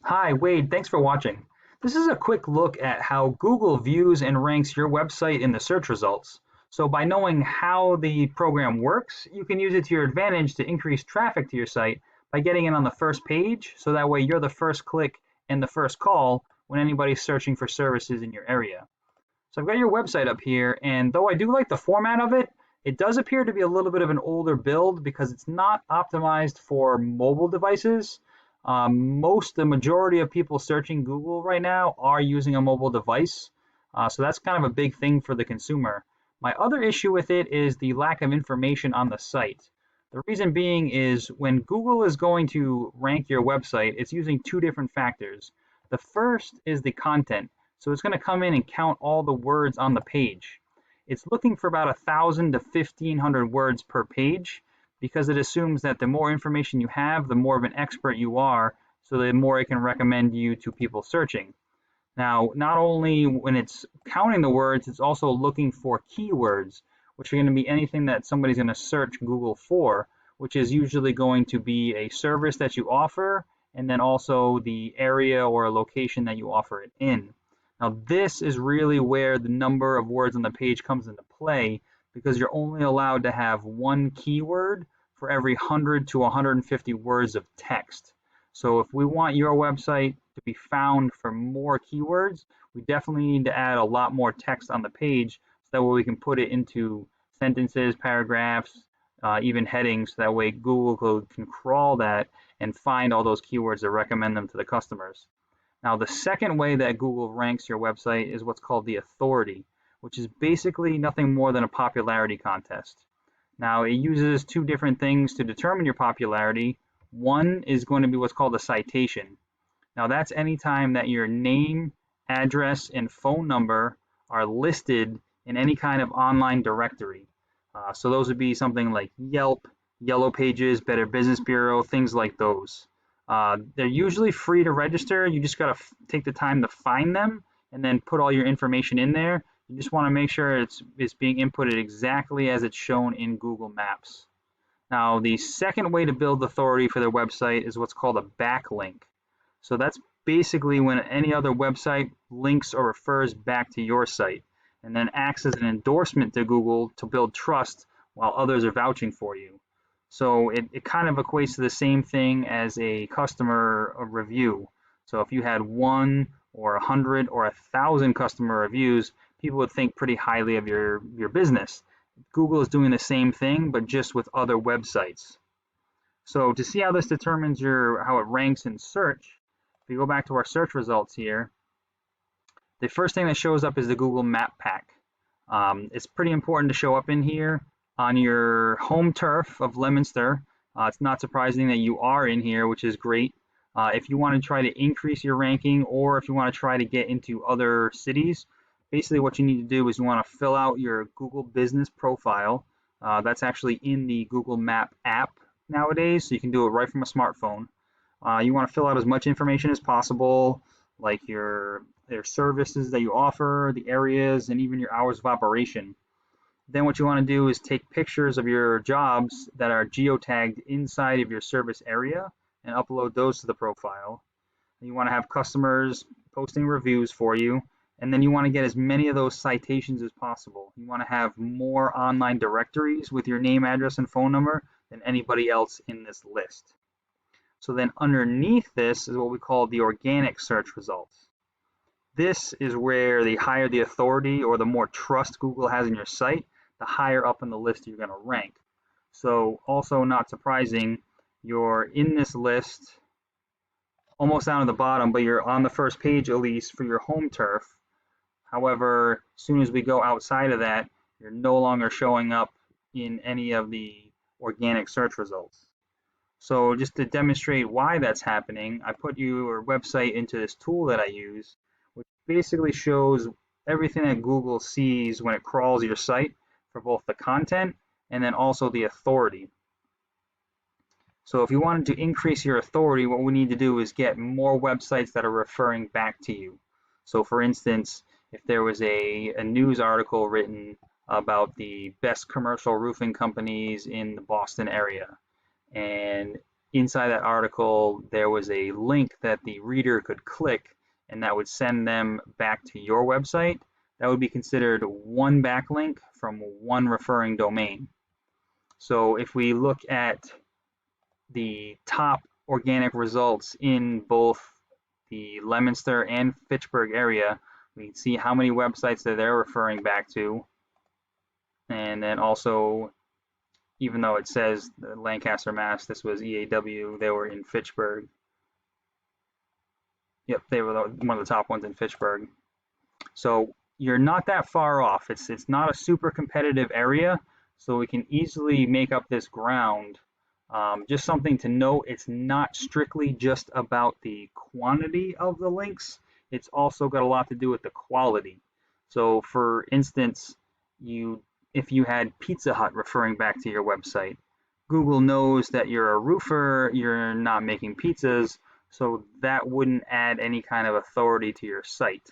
Hi, Wade. Thanks for watching. This is a quick look at how Google views and ranks your website in the search results. So by knowing how the program works, you can use it to your advantage to increase traffic to your site by getting it on the first page, so that way you're the first click and the first call when anybody's searching for services in your area. So I've got your website up here, and though I do like the format of it, it does appear to be a little bit of an older build because it's not optimized for mobile devices. The majority of people searching Google right now are using a mobile device. So that's kind of a big thing for the consumer. My other issue with it is the lack of information on the site. The reason being is when Google is going to rank your website, it's using two different factors. The first is the content. So it's going to come in and count all the words on the page. It's looking for about 1,000 to 1,500 words per page because it assumes that the more information you have, the more of an expert you are, so the more it can recommend you to people searching. Now, not only when it's counting the words, it's also looking for keywords, which are going to be anything that somebody's going to search Google for, which is usually going to be a service that you offer, and then also the area or location that you offer it in. Now, this is really where the number of words on the page comes into play because you're only allowed to have one keyword for every 100 to 150 words of text. So if we want your website to be found for more keywords, we definitely need to add a lot more text on the page so that way we can put it into sentences, paragraphs, even headings, so that way Google can crawl that and find all those keywords to recommend them to the customers. Now, the second way that Google ranks your website is what's called the authority, which is basically nothing more than a popularity contest. Now, it uses two different things to determine your popularity. One is going to be what's called a citation. Now, that's any time that your name, address, and phone number are listed in any kind of online directory. So those would be something like Yelp, Yellow Pages, Better Business Bureau, things like those. They're usually free to register. You just got to take the time to find them and then put all your information in there. You just want to make sure it's being inputted exactly as it's shown in Google Maps. Now, the second way to build authority for their website is what's called a backlink. So that's basically when any other website links or refers back to your site and then acts as an endorsement to Google to build trust while others are vouching for you. So it kind of equates to the same thing as a customer review. So if you had 1 or 100 or 1,000 customer reviews, people would think pretty highly of your business. Google is doing the same thing, but just with other websites. So to see how this determines how it ranks in search, if we go back to our search results here, the first thing that shows up is the Google Map Pack. It's pretty important to show up in here on your home turf of Leominster. It's not surprising that you are in here, which is great. If you want to try to increase your ranking or if you want to try to get into other cities, basically what you need to do is you want to fill out your Google business profile. That's actually in the Google Map app nowadays, so you can do it right from a smartphone. You want to fill out as much information as possible, like your services that you offer, the areas, and even your hours of operation. Then what you want to do is take pictures of your jobs that are geotagged inside of your service area and upload those to the profile. And you want to have customers posting reviews for you, and then you want to get as many of those citations as possible. You want to have more online directories with your name, address, and phone number than anybody else in this list. So then underneath this is what we call the organic search results. This is where the higher the authority or the more trust Google has in your site, the higher up in the list you're going to rank. So also not surprising, you're in this list almost down to the bottom, but you're on the first page at least for your home turf. However, as soon as we go outside of that, you're no longer showing up in any of the organic search results. So just to demonstrate why that's happening, I put your website into this tool that I use, which basically shows everything that Google sees when it crawls your site for both the content and then also the authority. So if you wanted to increase your authority, what we need to do is get more websites that are referring back to you. So for instance, if there was a news article written about the best commercial roofing companies in the Boston area, and inside that article there was a link that the reader could click, and that would send them back to your website, that would be considered one backlink from one referring domain. So if we look at the top organic results in both the Leominster and Fitchburg area, we can see how many websites that they're referring back to. And then also, even though it says Lancaster, Mass, this was EAW, they were in Fitchburg. Yep, they were one of the top ones in Fitchburg. So you're not that far off. It's not a super competitive area, so we can easily make up this ground. Just something to note, it's not strictly just about the quantity of the links. It's also got a lot to do with the quality. So for instance, if you had Pizza Hut referring back to your website, Google knows that you're a roofer, you're not making pizzas, so that wouldn't add any kind of authority to your site.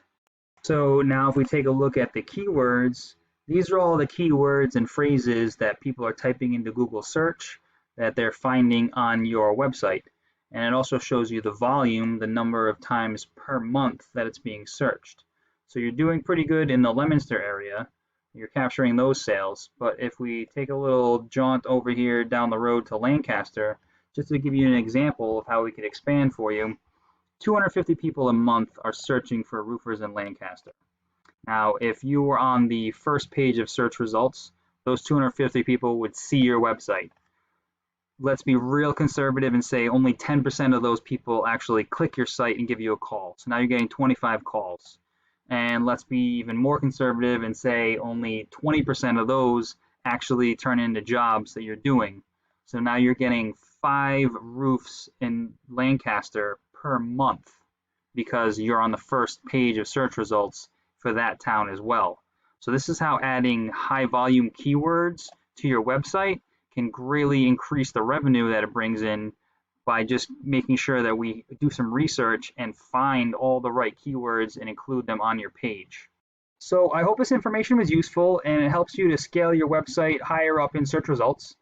So now if we take a look at the keywords, these are all the keywords and phrases that people are typing into Google search that they're finding on your website. And it also shows you the volume, the number of times per month that it's being searched. So you're doing pretty good in the Leominster area. You're capturing those sales. But if we take a little jaunt over here down the road to Lancaster, just to give you an example of how we could expand for you, 250 people a month are searching for roofers in Lancaster. Now, if you were on the first page of search results, those 250 people would see your website. Let's be real conservative and say only 10% of those people actually click your site and give you a call. So now you're getting 25 calls. And let's be even more conservative and say only 20% of those actually turn into jobs that you're doing. So now you're getting 5 roofs in Lancaster per month because you're on the first page of search results for that town as well. So this is how adding high volume keywords to your website can greatly increase the revenue that it brings in by just making sure that we do some research and find all the right keywords and include them on your page. So I hope this information was useful and it helps you to scale your website higher up in search results.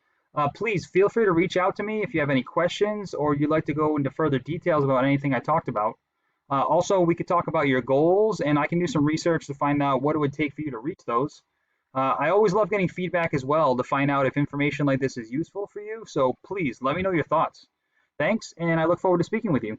Please feel free to reach out to me if you have any questions or you'd like to go into further details about anything I talked about. Also, we could talk about your goals, and I can do some research to find out what it would take for you to reach those. I always love getting feedback as well to find out if information like this is useful for you, so please let me know your thoughts. Thanks, and I look forward to speaking with you.